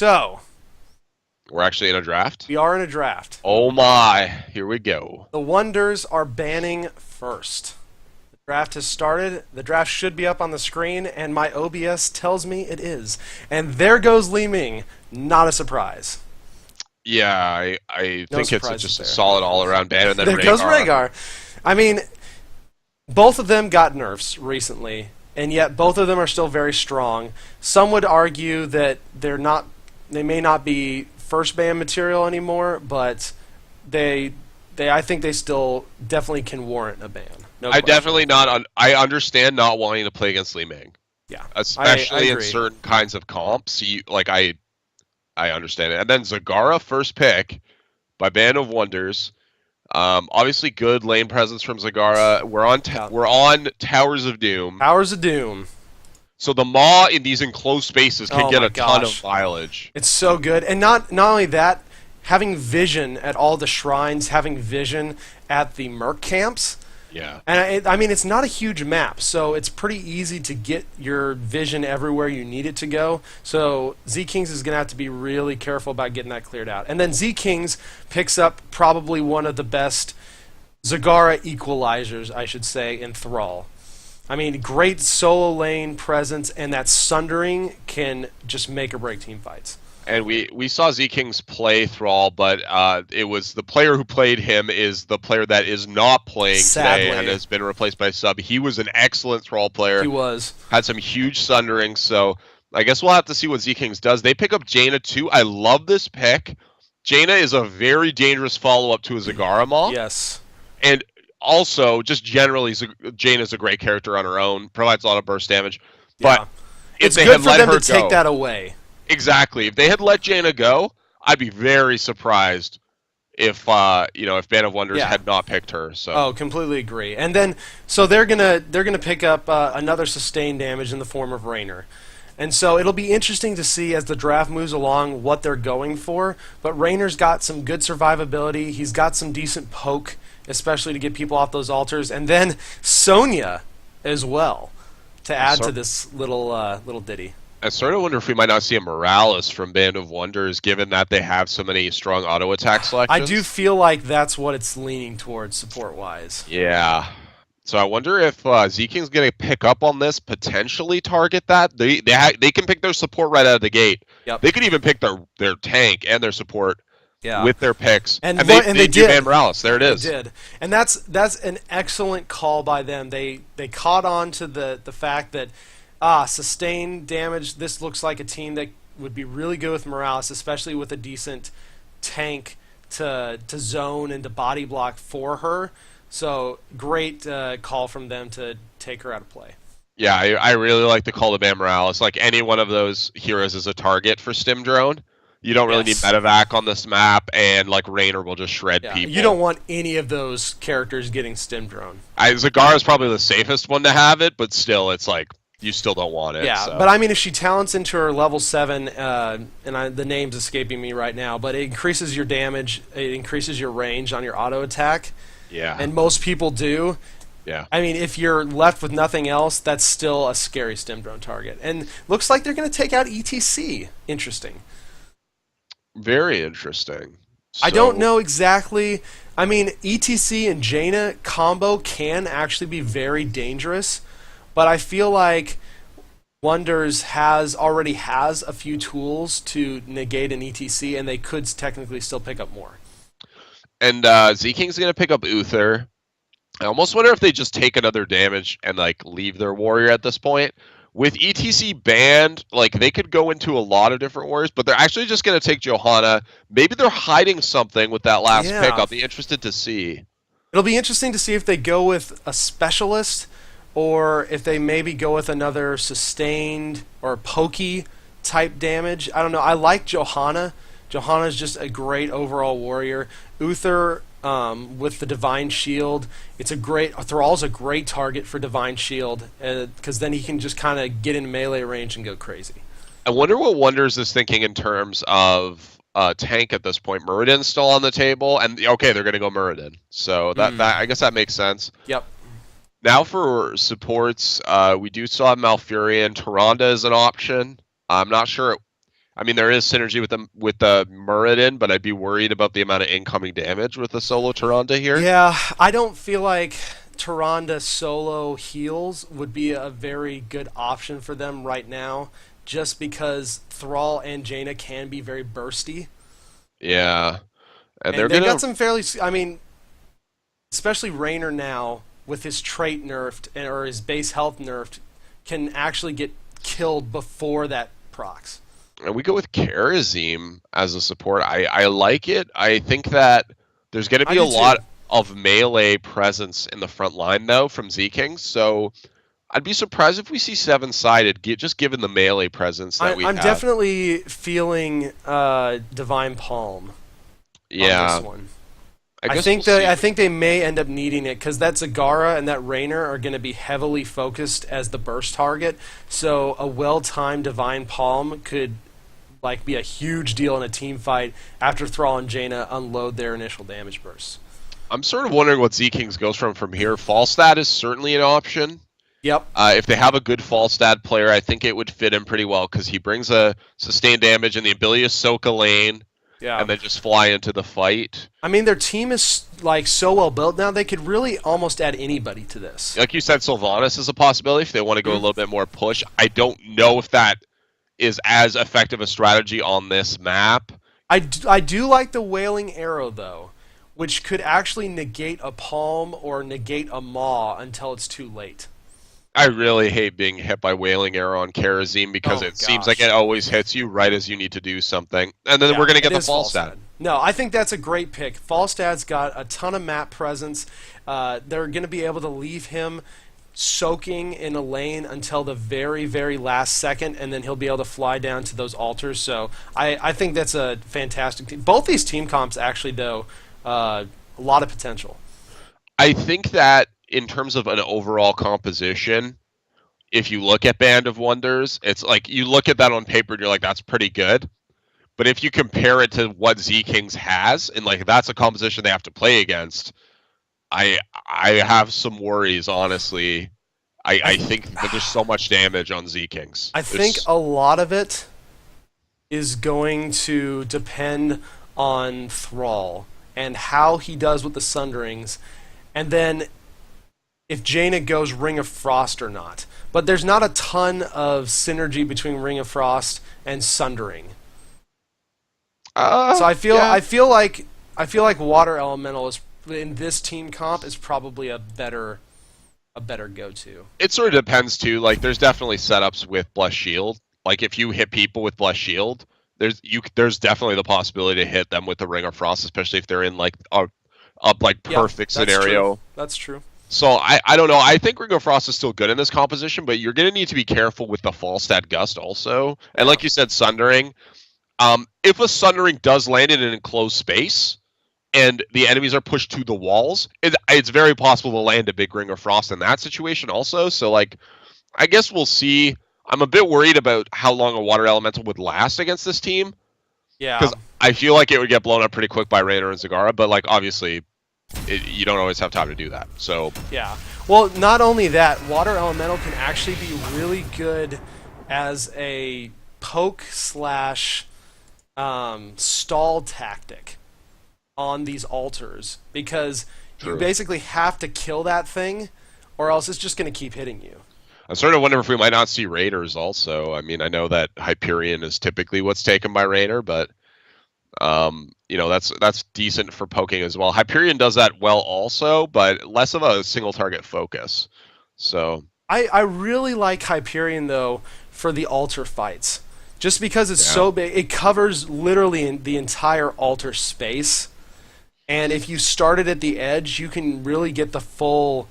So, We're actually in a draft? we are in a draft. Oh my, here we go. The Wonders are banning first. The draft has started. The draft should be up on the screen, and my OBS tells me it is. And there goes Li Ming. Not a surprise. Yeah, I No think it's surprises just a there. solid all-around ban, and then There goes Rhaegar. Rhaegar. I mean, both of them got nerfs recently, and yet both of them are still very strong. Some would argue that they may not be first ban material anymore, but I think they still definitely can warrant a ban. No I question. definitely not. I understand not wanting to play against Li Ming, Yeah, especially I in agree. certain kinds of comps. I understand it. And then Zagara first pick by Band of Wonders. Obviously good lane presence from Zagara. Yeah. We're on Towers of Doom. Powers of Doom. So the Maw in these enclosed spaces can Oh get my a ton of gosh. mileage. It's so good, and not only that, having vision at all the shrines, having vision at the merc camps. Yeah. And I mean, it's not a huge map, so it's pretty easy to get your vision everywhere you need it to go. So ZKings is going to have to be really careful about getting that cleared out. And then ZKings picks up probably one of the best Zagara equalizers, I should say, in Thrall. I mean, great solo lane presence, and that Sundering can just make or break team fights. And we saw ZKings play Thrall, but it was the player who played him is the player that is not playing Sadly. today and has been replaced by Sub. He was an excellent Thrall player. He was. Had some huge Sunderings, so I guess we'll have to see what ZKings does. They pick up Jaina too. I love this pick. Jaina is a very dangerous follow-up to a Zagara Maw. Yes. And also, just generally, Jaina's a great character on her own, provides a lot of burst damage. But Yeah. if It's they good had for let them her to take go, that away. exactly. If they had let Jaina go, I'd be very surprised if if Band of Wonders Yeah. had not picked her. So Oh, completely agree. And then, so they're gonna pick up another sustained damage in the form of Raynor. And so it'll be interesting to see as the draft moves along what they're going for. But Raynor's got some good survivability. He's got some decent poke, especially to get people off those altars. And then Sonya as well to add to this little ditty. I sort of wonder if we might not see a Morales from Band of Wonders, given that they have so many strong auto attack selections. I do feel like that's what it's leaning towards support-wise. Yeah. So I wonder if ZKing's going to pick up on this, potentially target that. They can pick their support right out of the gate. Yep. They could even pick their tank and their support Yeah. with their picks. And they do did. ban Morales. There it is. They did, and that's an excellent call by them. They caught on to the fact that sustained damage. This looks like a team that would be really good with Morales, especially with a decent tank to zone and to body block for her. So great call from them to take her out of play. Yeah, I really like the call to ban Morales. Like any one of those heroes is a target for Stim Drone. You don't really Yes. need medevac on this map, and like Raynor will just shred Yeah, people. you don't want any of those characters getting stim drone. Zagara is probably the safest one to have it, but still, it's like you still don't want it. Yeah, so. but I mean, if she talents into her level 7, the name's escaping me right now, but it increases your damage, it increases your range on your auto attack, Yeah. and most people do. Yeah. I mean, if you're left with nothing else, that's still a scary stim drone target. And looks like they're going to take out ETC. Interesting. Very interesting. I don't know exactly. I mean, ETC and Jaina combo can actually be very dangerous, but I feel like Wonders already has a few tools to negate an ETC, and they could technically still pick up more. And ZKing's going to pick up Uther. I almost wonder if they just take another damage and like leave their warrior at this point. With ETC banned, like they could go into a lot of different warriors, but they're actually just going to take Johanna. Maybe they're hiding something with that last Yeah. pick. I'll be interested to see. It'll be interesting to see if they go with a specialist or if they maybe go with another sustained or pokey type damage. I don't know. I like Johanna. Johanna's just a great overall warrior. Uther with the Divine Shield, Thrall's a great target for Divine Shield because then he can just kind of get in melee range and go crazy. I wonder what Wonders is thinking in terms of tank at this point. Muradin's still on the table, and okay, they're going to go Muradin. So that I guess that makes sense. Yep. Now for supports, we do still have Malfurion. Tyrande is an option. I'm not sure. I mean, there is synergy with the Muradin, but I'd be worried about the amount of incoming damage with the solo Tyrande here. Yeah, I don't feel like Tyrande solo heals would be a very good option for them right now, just because Thrall and Jaina can be very bursty. Yeah, and And they're they've gonna. got some fairly, I mean, especially Raynor now with his trait nerfed or his base health nerfed, can actually get killed before that procs. And we go with Karazim as a support. I like it. I think that there's going to I be a do lot too. of melee presence in the front line, though, from ZKings. So I'd be surprised if we see seven-sided, just given the melee presence that we I'm have. definitely feeling Divine Palm on this Yeah, one. I I guess we'll think that see. I think they may end up needing it because that Zagara and that Raynor are going to be heavily focused as the burst target. So a well-timed Divine Palm could like be a huge deal in a team fight after Thrall and Jaina unload their initial damage bursts. I'm sort of wondering what ZKings goes from here. Falstad is certainly an option. Yep. If they have a good Falstad player, I think it would fit him pretty well because he brings a sustained damage and the ability to soak a lane Yeah. and then just fly into the fight. I mean, their team is like so well built now; they could really almost add anybody to this. Like you said, Sylvanas is a possibility if they want to go a little bit more push. I don't know if that is as effective a strategy on this map. I do like the Wailing Arrow though, which could actually negate a Palm or negate a Maw until it's too late. I really hate being hit by Wailing Arrow on Karazim because Oh it seems like gosh. it always hits you right as you need to do something. And then Yeah, we're going to get it the is Falstad. Falstad. No, I think that's a great pick. Falstad's got a ton of map presence. They're going to be able to leave him soaking in a lane until the very, very last second, and then he'll be able to fly down to those altars. So I think that's a fantastic team. Both these team comps, actually, though, a lot of potential. I think that in terms of an overall composition, if you look at Band of Wonders, it's like you look at that on paper and you're like, that's pretty good. But if you compare it to what Z Kings has, and like that's a composition they have to play against, I have some worries, honestly. I think that there's so much damage on Z Kings. I think a lot of it is going to depend on Thrall and how he does with the Sunderings, and then if Jaina goes Ring of Frost or not. But there's not a ton of synergy between Ring of Frost and Sundering. So Yeah. I feel like Water Elemental is in this team comp is probably a better go to. It sort of depends too. Like, there's definitely setups with Bless Shield. Like, if you hit people with Bless Shield, there's definitely the possibility to hit them with the Ring of Frost, especially if they're in like a like Yeah, perfect that's scenario. true. That's true. So I don't know. I think Ring of Frost is still good in this composition, but you're gonna need to be careful with the Falstad Gust also. And Yeah. like you said, Sundering. If a Sundering does land in an enclosed space and the enemies are pushed to the walls, it's very possible to land a big Ring of Frost in that situation also. So like, I guess we'll see. I'm a bit worried about how long a Water Elemental would last against this team Yeah. because I feel like it would get blown up pretty quick by Raynor and Zagara. But like, obviously, you don't always have time to do that. So Yeah. Well, not only that, Water Elemental can actually be really good as a poke slash stall tactic on these altars because you true. basically have to kill that thing or else it's just going to keep hitting you. I'm sort of wondering if we might not see Raiders also. I mean, I know that Hyperion is typically what's taken by Raynor, but that's decent for poking as well. Hyperion does that well also, but less of a single target focus. So I really like Hyperion though for the altar fights. Just because it's yeah. so big, it covers literally the entire altar space. And if you start it at the edge, you can really get the full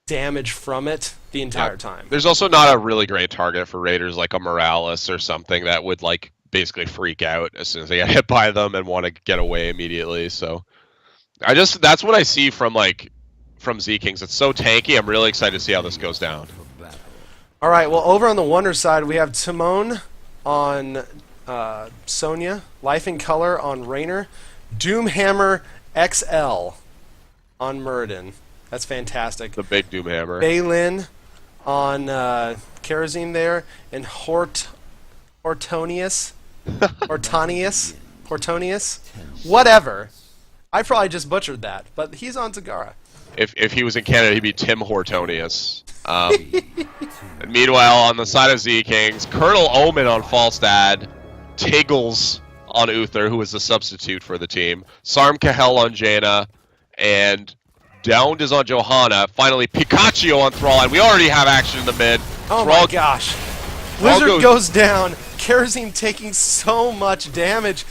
damage from it the entire time. There's also not a really great target for Raiders like a Morales or something that would like basically freak out as soon as they get hit by them and want to get away immediately. So that's what I see from Z Kings. It's so tanky. I'm really excited to see how this goes down. All right, well, over on the Wonder side, we have Timon on Sonya, Life in Color on Raynor, Doomhammer XL on Muradin. That's fantastic. The big Doomhammer. Balin on Karazim there, and Hortonius Hortonius, whatever. I probably just butchered that, but he's on Zagara. If he was in Canada, he'd be Tim Hortonius. And meanwhile, on the side of ZKings, Colonel Omen on Falstad, Tiggles on Uther, who is the substitute for the team, Sarm Kahel on Jaina, and Downed is on Johanna. Finally, Pikachu on Thrall, and we already have action in the mid. Oh Thrall, my gosh. Blizzard goes down, Kerosene taking so much damage,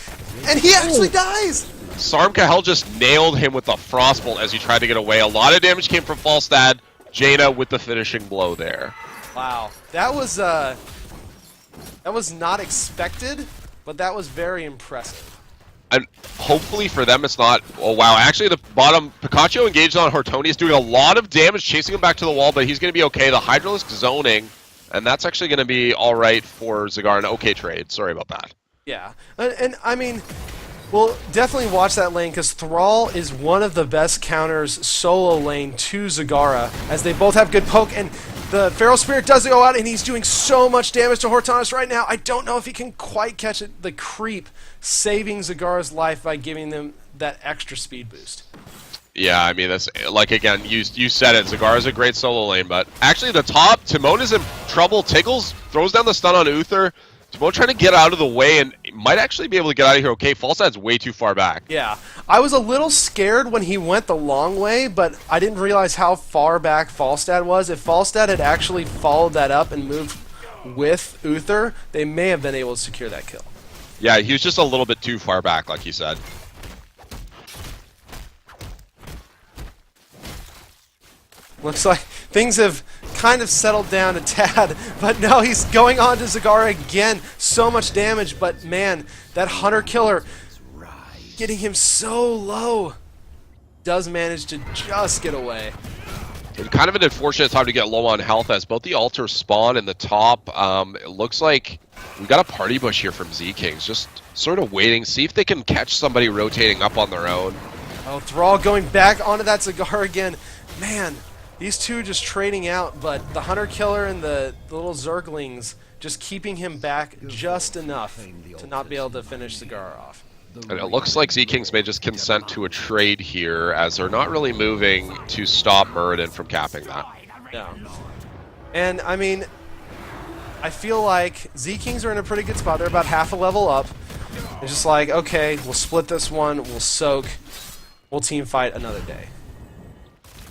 and he actually dies! Sarm Kahel just nailed him with the Frostbolt as he tried to get away. A lot of damage came from Falstad. Jaina with the finishing blow there. Wow. That was not expected, but that was very impressive. And hopefully for them it's not... Oh, wow. Actually, the bottom... Pikachu engaged on Hortonius, doing a lot of damage, chasing him back to the wall, but he's going to be okay. The Hydralisk zoning, and that's actually going to be all right for Zagara. An okay trade. Sorry about that. Yeah. And I mean, we'll definitely watch that lane, because Thrall is one of the best counters solo lane to Zagara, as they both have good poke, and the Feral Spirit does go out, and he's doing so much damage to Hortonius right now. I don't know if he can quite catch it. The creep saving Zagara's life by giving them that extra speed boost. Yeah, I mean, that's, like, again, you said it. Zagara's a great solo lane, but actually the top, Timon is in trouble. Tiggles throws down the stun on Uther. Timon trying to get out of the way, and might actually be able to get out of here okay. Falstad's way too far back. Yeah. I was a little scared when he went the long way, but I didn't realize how far back Falstad was. If Falstad had actually followed that up and moved with Uther, they may have been able to secure that kill. Yeah, he was just a little bit too far back, like you said. Looks like things have kind of settled down a tad, but no, he's going on to Zagara again. So much damage, but man, that Hunter Killer getting him so low does manage to just get away. And kind of an unfortunate time to get low on health as both the altars spawn in the top. It looks like we got a party bush here from ZKings, just sort of waiting, see if they can catch somebody rotating up on their own. Oh, Thrall going back onto that Zagara again. Man, these two just trading out, but the Hunter Killer and the little Zerglings just keeping him back just enough to not be able to finish Zagara off. And it looks like ZKings may just consent to a trade here, as they're not really moving to stop Muradin from capping that. Yeah. And, I mean, I feel like ZKings are in a pretty good spot. They're about half a level up. They're just like, okay, we'll split this one, we'll soak, we'll team fight another day.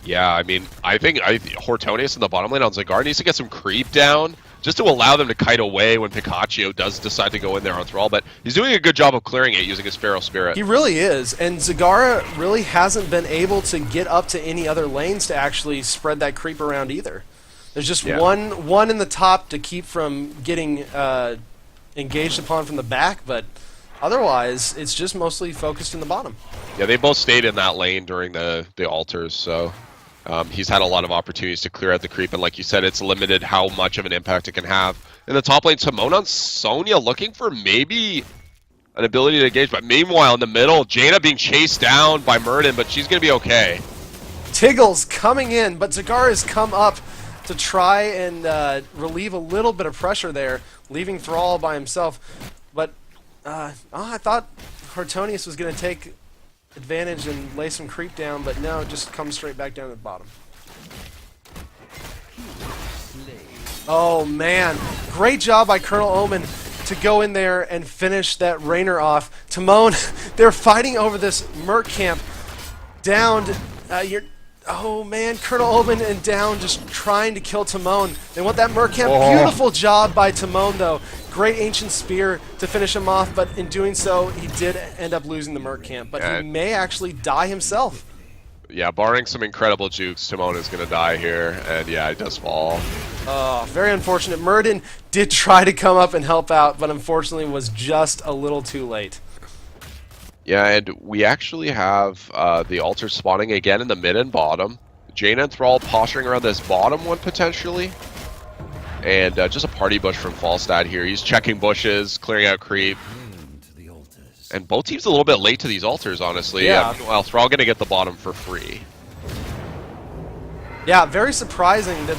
Yeah, I mean, I think Hortonius in the bottom lane on Zagara needs to get some creep down, just to allow them to kite away when Pikachu does decide to go in there on Thrall, but he's doing a good job of clearing it using his Feral Spirit. He really is, and Zagara really hasn't been able to get up to any other lanes to actually spread that creep around either. There's just one in the top to keep from getting engaged upon from the back, but otherwise, it's just mostly focused in the bottom. Yeah, they both stayed in that lane during the altars, so he's had a lot of opportunities to clear out the creep, and like you said, it's limited how much of an impact it can have. In the top lane, Timon on Sonya looking for maybe an ability to engage, but meanwhile, in the middle, Jaina being chased down by Muradin, but she's going to be okay. Tiggles coming in, but Zagara has come up to try and relieve a little bit of pressure there, leaving Thrall by himself. But I thought Hortonius was going to take advantage and lay some creep down, but no, just comes straight back down to the bottom. Oh man, great job by Colonel Omen to go in there and finish that Rainer off. Timon, they're fighting over this Merc camp. Downed, oh man, Colonel Omen and Down just trying to kill Timon. They want that Merc camp. Oh. Beautiful job by Timon though. Great Ancient Spear to finish him off, but in doing so, he did end up losing the Merc camp. But he may actually die himself. Yeah, barring some incredible jukes, Timon is going to die here, and yeah, he does fall. Oh, very unfortunate. Muradin did try to come up and help out, but unfortunately was just a little too late. Yeah, and we actually have the altar spawning again in the mid and bottom. Jaina and Thrall posturing around this bottom one potentially. And just a party bush from Falstad here. He's checking bushes, clearing out creep. And both teams a little bit late to these altars, honestly. Yeah. Meanwhile, Thrall going to get the bottom for free. Yeah, very surprising that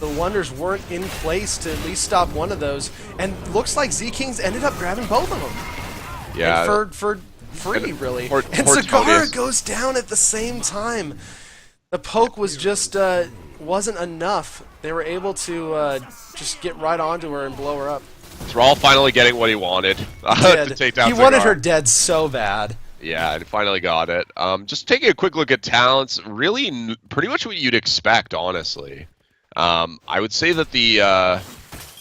the Wonders weren't in place to at least stop one of those. And looks like ZKings ended up grabbing both of them. Yeah. And for free, really. And Hortonius. Zagara goes down at the same time. The poke was just wasn't enough. They were able to just get right onto her and blow her up. Thrall finally getting what he wanted to take down He wanted Zagara. her dead so bad. Yeah, and finally got it. Just taking a quick look at talents, really pretty much what you'd expect, honestly. I would say that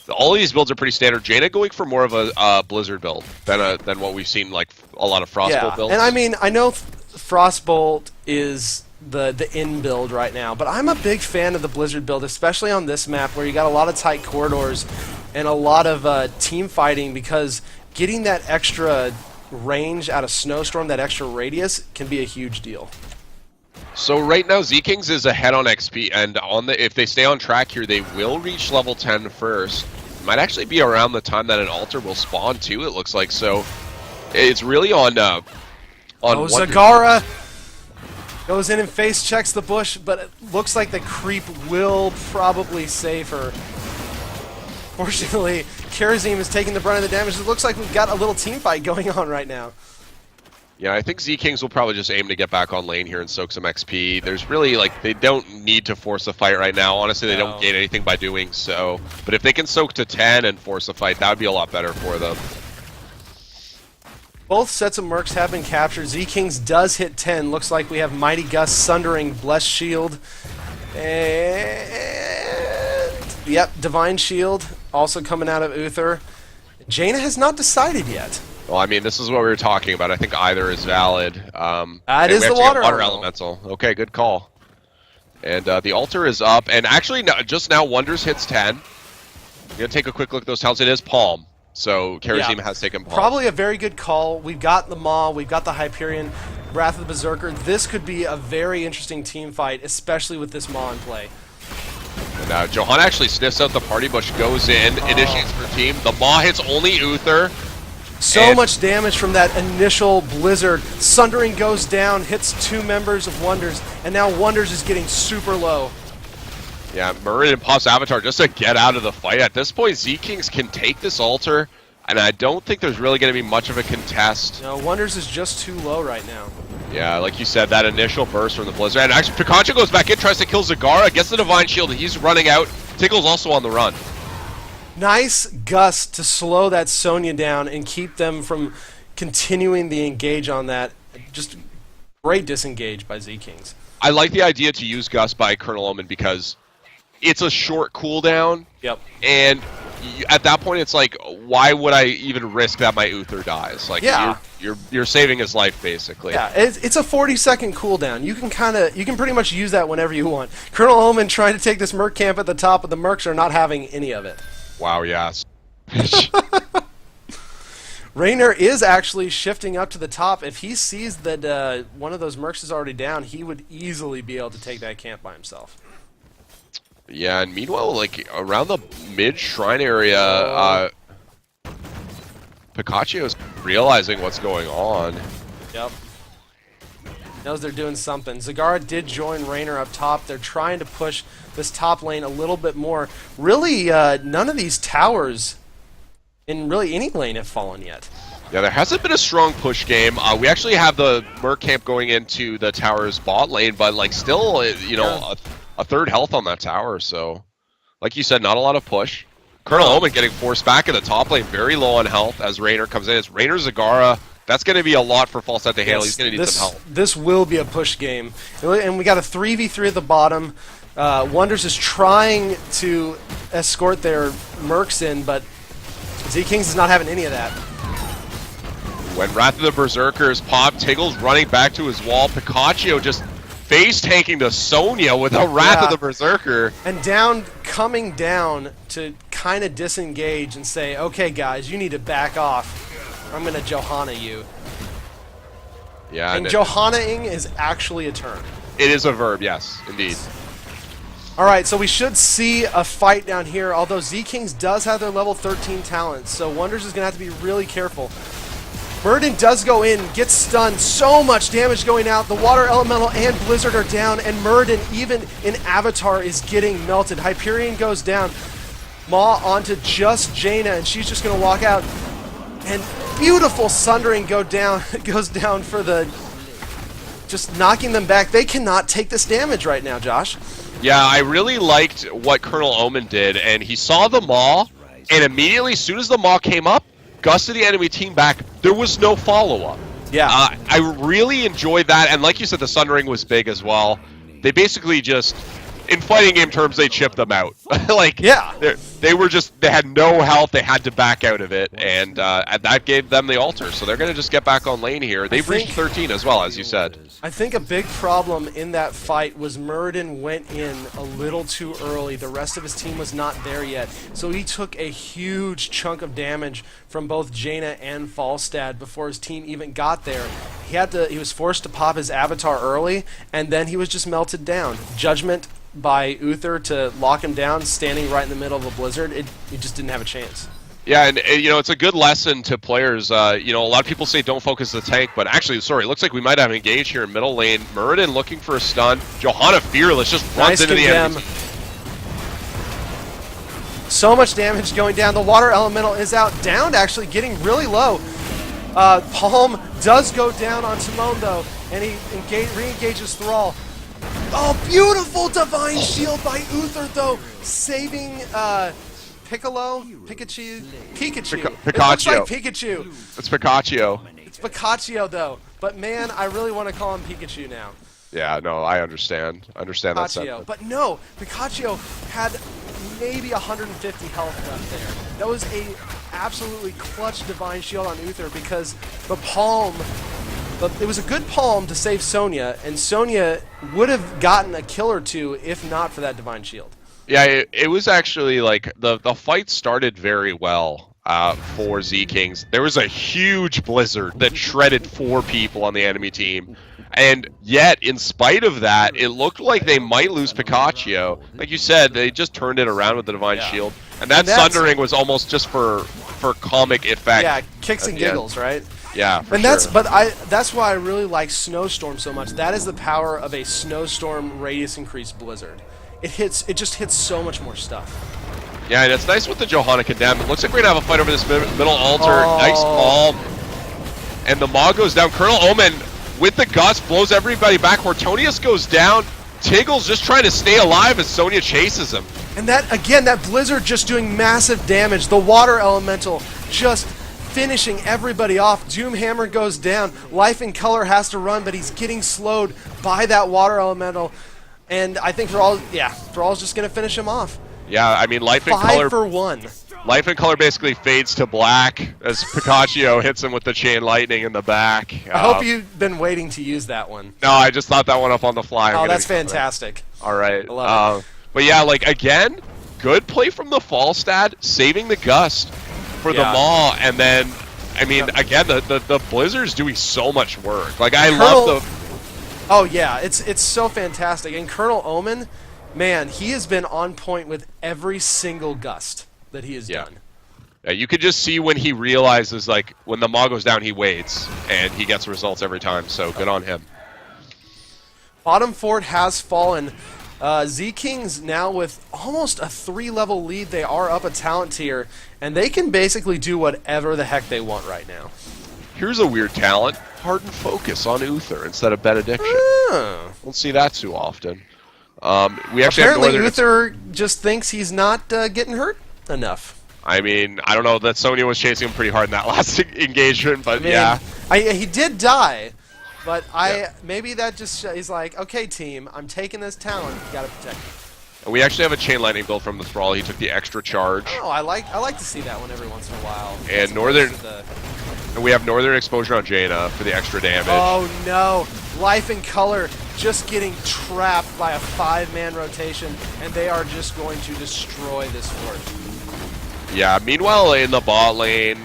all of these builds are pretty standard. Jaina going for more of a Blizzard build than what we've seen, like a lot of Frostbolt builds. And I mean, I know Frostbolt is the in build right now, but I'm a big fan of the Blizzard build, especially on this map where you got a lot of tight corridors and a lot of team fighting, because getting that extra range out of Snowstorm, that extra radius, can be a huge deal. So right now, ZKings is ahead on XP, and if they stay on track here, they will reach level 10 first. It might actually be around the time that an altar will spawn too, it looks like. So it's really on Zagara goes in and face checks the bush, but it looks like the creep will probably save her. Fortunately, Karazim is taking the brunt of the damage. It looks like we've got a little team fight going on right now. Yeah, I think ZKings will probably just aim to get back on lane here and soak some XP. There's really, like, they don't need to force a fight right now. Honestly, they don't gain anything by doing so. But if they can soak to 10 and force a fight, that would be a lot better for them. Both sets of mercs have been captured. ZKings does hit 10. Looks like we have Mighty Gust, Sundering, Blessed Shield, and yep, Divine Shield also coming out of Uther. Jaina has not decided yet. Well, I mean, this is what we were talking about. I think either is valid. That is the water elemental. Okay, good call. And the altar is up, and actually, just now, Wonders hits 10. I'm gonna take a quick look at those talents. It is Palm. So Karazim has taken Palm. Probably a very good call. We've got the Maw, we've got the Hyperion, Wrath of the Berserker. This could be a very interesting team fight, especially with this Maw in play. And Johanna actually sniffs out the party bush, goes in, initiates her team. The Maw hits only Uther. So much damage from that initial Blizzard. Sundering goes down, hits 2 members of Wonders, and now Wonders is getting super low. Yeah, Muradin pops Avatar just to get out of the fight. At this point, ZKings can take this altar, and I don't think there's really going to be much of a contest. No, Wonders is just too low right now. Yeah, like you said, that initial burst from the Blizzard. And actually, Pikachu goes back in, tries to kill Zagara, gets the Divine Shield, he's running out. Tickle's also on the run. Nice gust to slow that Sonya down and keep them from continuing the engage on that. Just great disengage by ZKings. I like the idea to use Gust by Colonel Omen because it's a short cooldown. Yep. And at that point, it's like, why would I even risk that my Uther dies? Like, yeah. you're saving his life basically. Yeah, it's a 40-second cooldown. You can pretty much use that whenever you want. Colonel Omen trying to take this Merc camp at the top, but the Mercs are not having any of it. Wow, yes. Raynor is actually shifting up to the top. If he sees that one of those Mercs is already down, he would easily be able to take that camp by himself. Yeah, and meanwhile, like, around the mid-shrine area, Pikachu is realizing what's going on. Yep. Knows they're doing something. Zagara did join Raynor up top. They're trying to push this top lane a little bit more. Really, none of these towers in really any lane have fallen yet. Yeah, there hasn't been a strong push game. We actually have the Merc camp going into the tower's bot lane, but, like, still, you know, a third health on that tower, so like you said, not a lot of push. Colonel Omen getting forced back in the top lane, very low on health as Raynor comes in. It's Raynor Zagara. That's going to be a lot for Falstad to handle. He's going to need some help. This will be a push game. And we got a 3v3 at the bottom. Wonders is trying to escort their Mercs in, but ZKings is not having any of that. When Wrath of the Berserkers pop, Tiggle's running back to his wall. Pikachu just face-tanking to Sonya with a Wrath of the Berserker. And coming down to kind of disengage and say, okay, guys, you need to back off. I'm going to Johanna you. Yeah, and Johanna-ing is actually a term. It is a verb, yes, indeed. Alright, so we should see a fight down here, although ZKings does have their level 13 talents, so Wonders is going to have to be really careful. Murden does go in, gets stunned, so much damage going out. The Water Elemental and Blizzard are down, and Murden, even in Avatar, is getting melted. Hyperion goes down. Maw onto just Jaina, and she's just going to walk out. And beautiful Sundering goes down for the... just knocking them back. They cannot take this damage right now, Josh. Yeah, I really liked what Colonel Omen did, and he saw the Maw, and immediately, as soon as the Maw came up, gusted the enemy team back. There was no follow-up. Yeah. I really enjoyed that, and like you said, the Sundering was big as well. They basically just, in fighting game terms, they chipped them out. Like, yeah. They had no health, they had to back out of it, and that gave them the altar, so they're going to just get back on lane here. They've reached 13 as well, as you said. I think a big problem in that fight was Murden went in a little too early. The rest of his team was not there yet, so he took a huge chunk of damage from both Jaina and Falstad before his team even got there. He was forced to pop his avatar early, and then he was just melted down. Judgment by Uther to lock him down, standing right in the middle of a blizzard, he just didn't have a chance. Yeah, and you know, it's a good lesson to players. You know, a lot of people say don't focus the tank, but actually, sorry, it looks like we might have engaged here in middle lane. Muradin looking for a stun. Johanna Fearless just runs into the enemy. So much damage going down. The Water Elemental is out. Downed, actually, getting really low. Palm does go down on Timon, though, and he re-engages Thrall. Oh, beautiful Divine Shield by Uther, though, saving Pikachu. It looks like Pikachu. It's Pikachu. It's Pikachu, though. But, man, I really want to call him Pikachu now. Yeah, no, I understand. I understand that sentiment. But no, Pikachu had maybe 150 health left there. That was a absolutely clutch Divine Shield on Uther because the palm, it was a good palm to save Sonya, and Sonya would have gotten a kill or two if not for that Divine Shield. Yeah, it was actually like the fight started very well for ZKings. There was a huge blizzard that shredded 4 people on the enemy team. And yet, in spite of that, it looked like they might lose Pikachu. Like you said, they just turned it around with the Divine Shield. And that Sundering was almost just for comic effect. Yeah, kicks and giggles, right? Yeah, for and sure. that's why I really like Snowstorm so much. That is the power of a Snowstorm radius increase blizzard. It just hits so much more stuff. Yeah, and it's nice with the Johanna Condemned. It looks like we're going to have a fight over this middle altar. Oh. Nice palm. And the Maw goes down. Colonel Omen, with the gust, blows everybody back. Hortonius goes down. Tiggle's just trying to stay alive as Sonya chases him. And that, again, that Blizzard just doing massive damage. The Water Elemental just finishing everybody off. Doomhammer goes down. Life in Color has to run, but he's getting slowed by that Water Elemental. And I think Thrall's just going to finish him off. Yeah, I mean, Life in Color... 5 for 1. Life in Color basically fades to black as Pikachu hits him with the Chain Lightning in the back. I hope you've been waiting to use that one. No, I just thought that one up on the fly. Oh, that's fantastic. All right. I love it. But yeah, like, again, good play from the Falstad, saving the Gust for the Maw, and then, I mean, again, the Blizzard's doing so much work. Like, I love the... Oh, yeah, it's so fantastic. And Colonel Omen, man, he has been on point with every single Gust that he has done. Yeah, you could just see when he realizes, like, when the Maw goes down, he waits, and he gets results every time, so good on him. Bottom fort has fallen. ZKings now with almost a 3-level lead. They are up a talent tier, and they can basically do whatever the heck they want right now. Here's a weird talent. Harden Focus on Uther instead of Benediction. Don't see that too often. We actually Apparently have Uther just thinks he's not getting hurt enough. I mean, I don't know, that Sonya was chasing him pretty hard in that last engagement, but yeah. He did die, but maybe that just he's like, okay, team, I'm taking this talent, you gotta protect me. And we actually have a Chain Lightning build from the Thrall. He took the extra charge. Oh, I like to see that one every once in a while. And we have Northern Exposure on Jaina for the extra damage. Oh no, Life in Color just getting trapped by a 5-man rotation, and they are just going to destroy this fort. Yeah, meanwhile in the bot lane,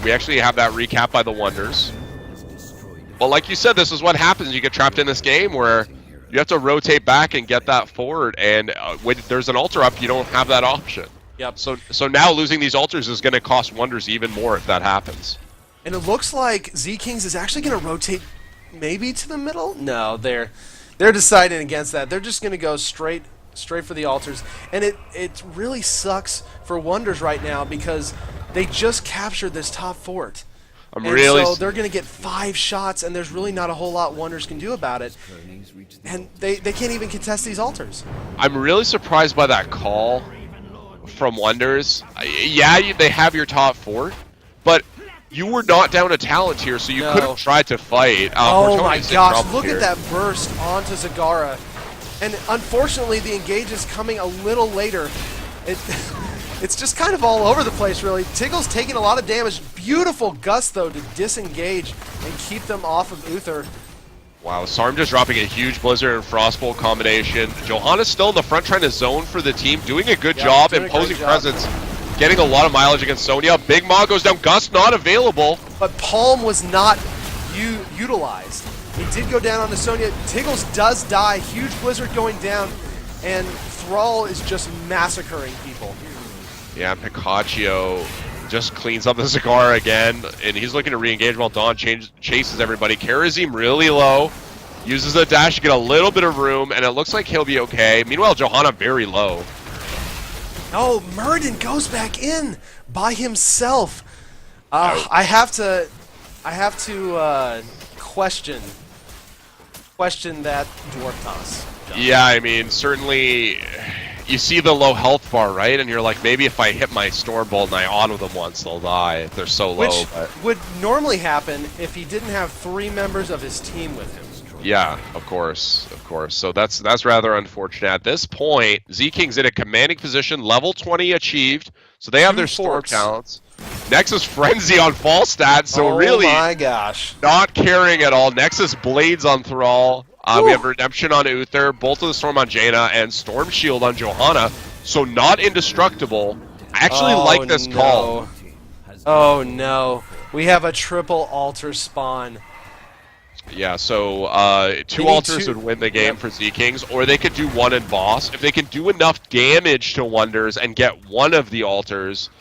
we actually have that recap by the Oneders. But like you said, this is what happens. You get trapped in this game where you have to rotate back and get that forward, and when there's an altar up, you don't have that option. Yep. So now losing these altars is going to cost Oneders even more if that happens. And it looks like ZKings is actually going to rotate maybe to the middle. No, they're deciding against that. They're just going to go straight for the altars. And it really sucks for Wonders right now because they just captured this top fort. So they're going to get 5 shots, and there's really not a whole lot Wonders can do about it. And they can't even contest these altars. I'm really surprised by that call from Wonders. Yeah, they have your top fort, but you were not down a talent tier, so you could have tried to fight. Oh my gosh, look at that burst onto Zagara. And unfortunately, the engage is coming a little later. It's just kind of all over the place, really. Tiggle's taking a lot of damage. Beautiful gust, though, to disengage and keep them off of Uther. Wow, Sarm just dropping a huge Blizzard and Frostbolt combination. Johanna's still in the front trying to zone for the team, doing a good job, imposing presence, getting a lot of mileage against Sonya. Big Ma goes down, Gust not available. But Palm was not utilized. He did go down onto Sonya. Tiggles does die, huge Blizzard going down, and Thrall is just massacring people. Yeah, Picacio just cleans up the Zagara again, and he's looking to re-engage while Dawn chases everybody. Karazim really low, uses the dash to get a little bit of room, and it looks like he'll be okay. Meanwhile, Johanna very low. Oh, Muradin goes back in by himself. I have to question that Dwarf Toss. Yeah, I mean, certainly you see the low health bar, right? And you're like, maybe if I hit my Stormbolt and I auto them once, they'll die if they're so low. Which would normally happen if he didn't have 3 members of his team with him. Yeah, of course. So that's rather unfortunate. At this point, ZKings in a commanding position, level 20 achieved, so they have their storm talents. Nexus Frenzy on Falstad, so really, my gosh, not caring at all. Nexus Blades on Thrall. We have Redemption on Uther, Bolt of the Storm on Jaina, and Storm Shield on Johanna, so not indestructible. I actually like this call. Oh no, we have a triple altar spawn. Yeah, so 2 altars would win the game for ZKings, or they could do 1 in boss. If they can do enough damage to Wonders and get 1 of the altars,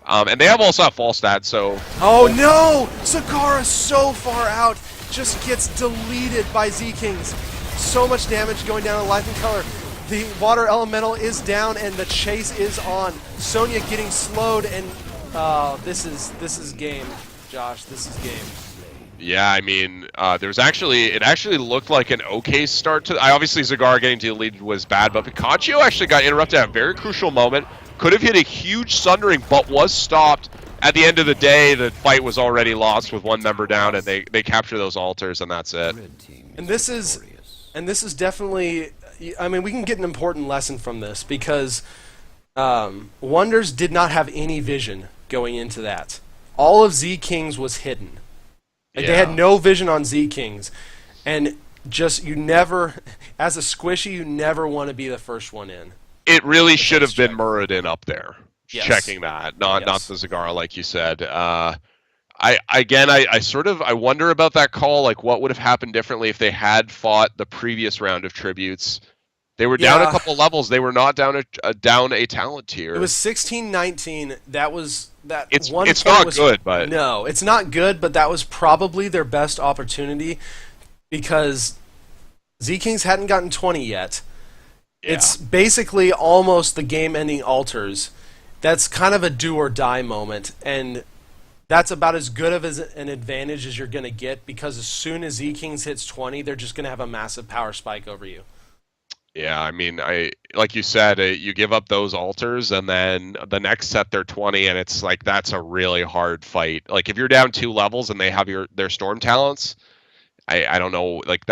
and they also have Falstad, so... Oh no! Zagara so far out, just gets deleted by ZKings. So much damage going down to Life and Color. The Water Elemental is down and the chase is on. Sonya getting slowed, and this is game, Josh. This is game. Yeah, I mean, it actually looked like an okay start to... obviously, Zagara getting deleted was bad, but Picacio actually got interrupted at a very crucial moment. Could have hit a huge Sundering, but was stopped. At the end of the day, the fight was already lost with 1 member down, and they capture those altars, and that's it. And this is definitely... I mean, we can get an important lesson from this, because Wonders did not have any vision going into that. All of ZKings was hidden. Like, they had no vision on ZKings, and just you never, as a squishy, you never want to be the first one in. It really should have been Muradin up there, checking that, not the Zagara, like you said. I wonder about that call. Like, what would have happened differently if they had fought the previous round of tributes? They were down a couple levels. They were not down a talent tier. It was 16-19. That was that. It's not good, but no, it's not good. But that was probably their best opportunity because ZKings hadn't gotten 20 yet. Yeah. It's basically almost the game-ending altars. That's kind of a do-or-die moment, and that's about as good of an advantage as you're going to get because as soon as ZKings hits 20, they're just going to have a massive power spike over you. Yeah, I mean, like you said, you give up those altars, and then the next set they're 20, and it's like that's a really hard fight. Like if you're down 2 levels and they have their storm talents, I don't know. Like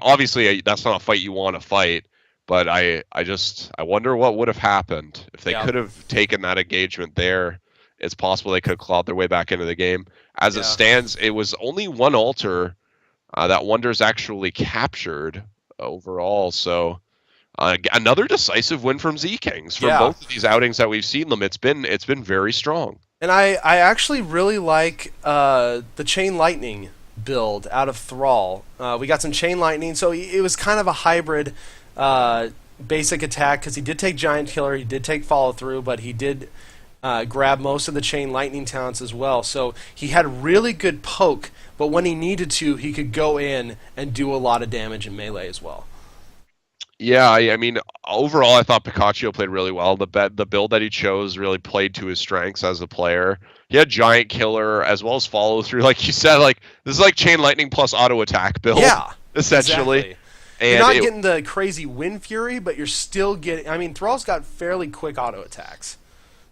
obviously that's not a fight you want to fight, but I wonder what would have happened if they could have taken that engagement there. It's possible they could have clawed their way back into the game. As it stands, it was only 1 altar that Wonders actually captured overall. So. Another decisive win from ZKings from both of these outings that we've seen them. It's been very strong. And I actually really like the Chain Lightning build out of Thrall. We got some Chain Lightning, so it was kind of a hybrid basic attack because he did take Giant Killer, he did take Follow Through, but he did grab most of the chain lightning talents as well. So he had really good poke, but when he needed to, he could go in and do a lot of damage in melee as well. Yeah, I mean, overall, I thought Picacho played really well. The build that he chose really played to his strengths as a player. He had giant killer as well as follow through, like you said. Like this is like chain lightning plus auto attack build, Yeah, essentially. exactly. You're And not it, getting the crazy wind fury, but you're still getting. I mean, Thrall's got fairly quick auto attacks,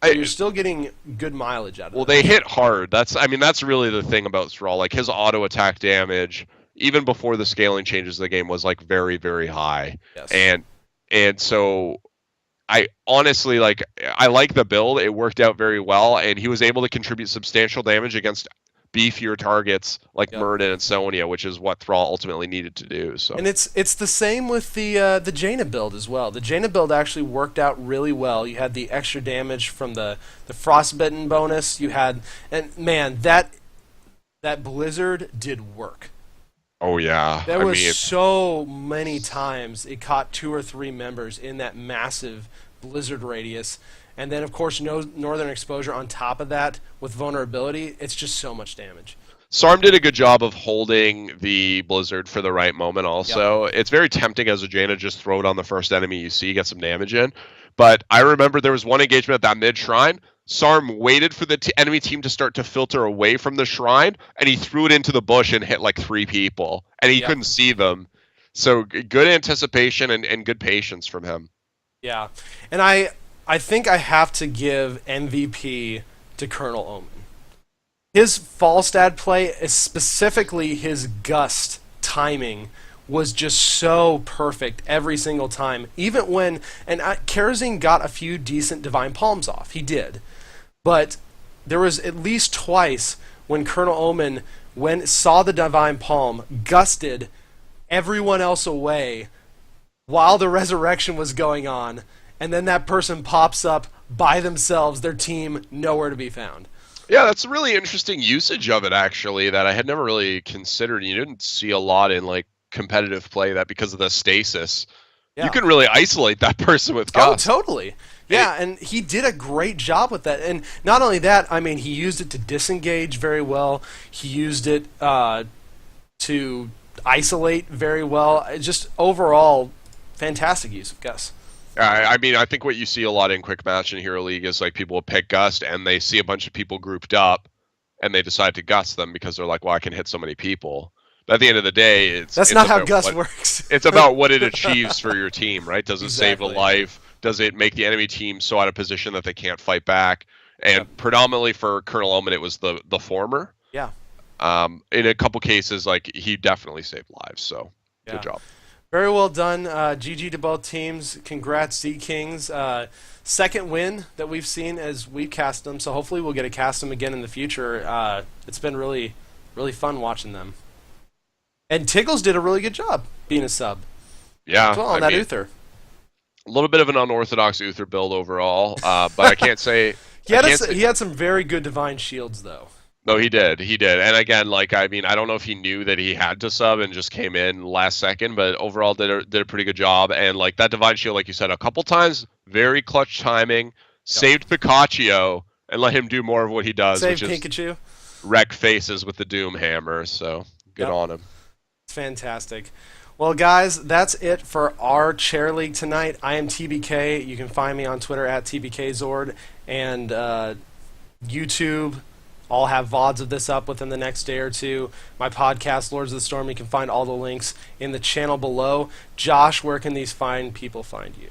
so you're still getting good mileage out of well, it. they hit hard. That's really the thing about Thrall. Like his auto attack damage, even before the scaling changes of the game, was like very, very high. Yes. And so I honestly I like the build. It worked out very well, and he was able to contribute substantial damage against beefier targets like Yep. Murden and Sonya, which is what Thrall ultimately needed to do. So And it's the same with the Jaina build as well. The Jaina build actually worked out really well. You had the extra damage from the frostbitten bonus. You had and man that blizzard did work. oh yeah, There I was mean, so many times it caught 2 or 3 members in that massive blizzard radius, and then of course no northern exposure on top of that with vulnerability. It's just so much damage. Sarm did a good job of holding the Blizzard for the right moment also. Yep. It's very tempting as a Jaina, just throw it on the first enemy you see, get some damage in. But I remember there was one engagement at that mid-shrine. Sarm waited for the enemy team to start to filter away from the shrine, and he threw it into the bush and hit like 3 people. And he Yep. couldn't see them. So good anticipation and good patience from him. Yeah, and I think I have to give MVP to Colonel Omen. His Falstad play, specifically his gust timing, was just so perfect every single time. Even when Karazin got a few decent Divine Palms off, he did, but there was at least twice when Colonel Omen saw the Divine Palm, gusted everyone else away while the resurrection was going on, and then that person pops up by themselves, their team nowhere to be found. Yeah, that's a really interesting usage of it, actually, that I had never really considered. You didn't see a lot in like competitive play that because of the stasis, Yeah. you can really isolate that person with Oh, Gust. totally. Yeah, and he did a great job with that. And not only that, I mean, he used it to disengage very well. He used it to isolate very well. Just overall, fantastic use of Gus. I mean, I think what you see a lot in Quick Match in Hero League is like people will pick Gust and they see a bunch of people grouped up and they decide to Gust them because they're like, well, I can hit so many people. But at the end of the day, That's not how Gus works. It's about what it achieves for your team, right? Does it save a Exactly. life? Does it make the enemy team so out of position that they can't fight back? And predominantly for Colonel Omen, it was the former. Yeah. In a couple cases, like he definitely saved lives. So Yeah. good job. Very well done. GG to both teams. Congrats, ZKings. Second win that we've seen as we've cast them, so hopefully we'll get to cast them again in the future. It's been really, really fun watching them. And Tiggles did a really good job being a sub. Yeah, As well on that Uther. a little bit of an unorthodox Uther build overall, but I can't say. He had some very good divine shields, though. No, he did. And again, like I mean, I don't know if he knew that he had to sub and just came in last second, but overall did a pretty good job. And like that divine shield, like you said, a couple times, very clutch timing, saved Picacho and let him do more of what he does, Save which Pikachu. is wreck faces with the Doom Hammer. So good on him. It's fantastic. Well, guys, that's it for our chair league tonight. I am TBK. You can find me on Twitter at TBKZord and YouTube. I'll have VODs of this up within the next day or two. My podcast, Lords of the Storm, you can find all the links in the channel below. Josh, where can these fine people find you?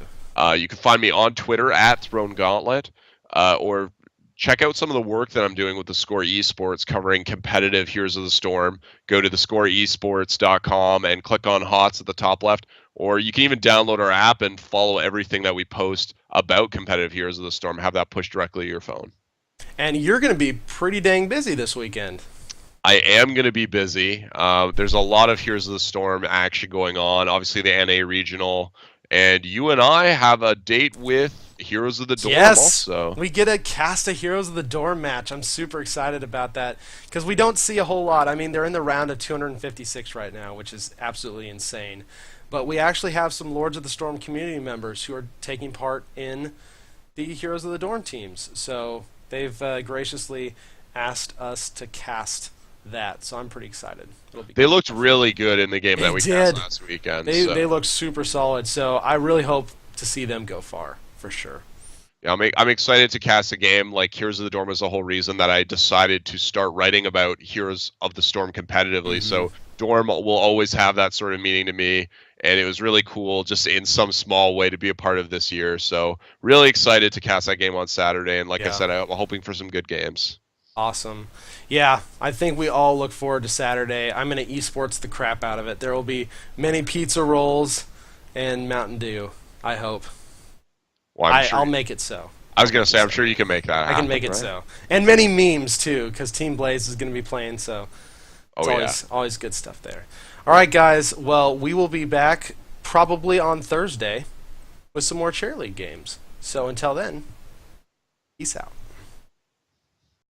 You can find me on Twitter at Throne Gauntlet, or check out some of the work that I'm doing with the Score Esports covering competitive Heroes of the Storm. Go to thescoreesports.com and click on HOTS at the top left, or you can even download our app and follow everything that we post about competitive Heroes of the Storm. Have that pushed directly to your phone. And you're going to be pretty dang busy this weekend. I am going to be busy. There's a lot of Heroes of the Storm action going on. Obviously, the NA Regional. And you and I have a date with Heroes of the Dorm also. We get a cast of Heroes of the Dorm match. I'm super excited about that because we don't see a whole lot. I mean, they're in the round of 256 right now, which is absolutely insane. But we actually have some Lords of the Storm community members who are taking part in the Heroes of the Dorm teams. So they've graciously asked us to cast that. So I'm pretty excited. It'll be They good. looked really good in the game that we did. cast last weekend. They look super solid. So I really hope to see them go far for sure. Yeah, I'm excited to cast a game. Like Heroes of the Dorm is the whole reason that I decided to start writing about Heroes of the Storm competitively. So Dorm will always have that sort of meaning to me, and it was really cool just in some small way to be a part of this year. So really excited to cast that game on Saturday, and like I said, I'm hoping for some good games. Awesome. Yeah, I think we all look forward to Saturday. I'm going to esports the crap out of it. There will be many pizza rolls and Mountain Dew, I hope. Well, I'll make it so. I was going to say, I'm sure you can make that happen. I can make it so. And many memes, too, because Team Blaze is going to be playing, so it's always good stuff there. All right, guys. Well, we will be back probably on Thursday with some more Chair League games. So until then, peace out.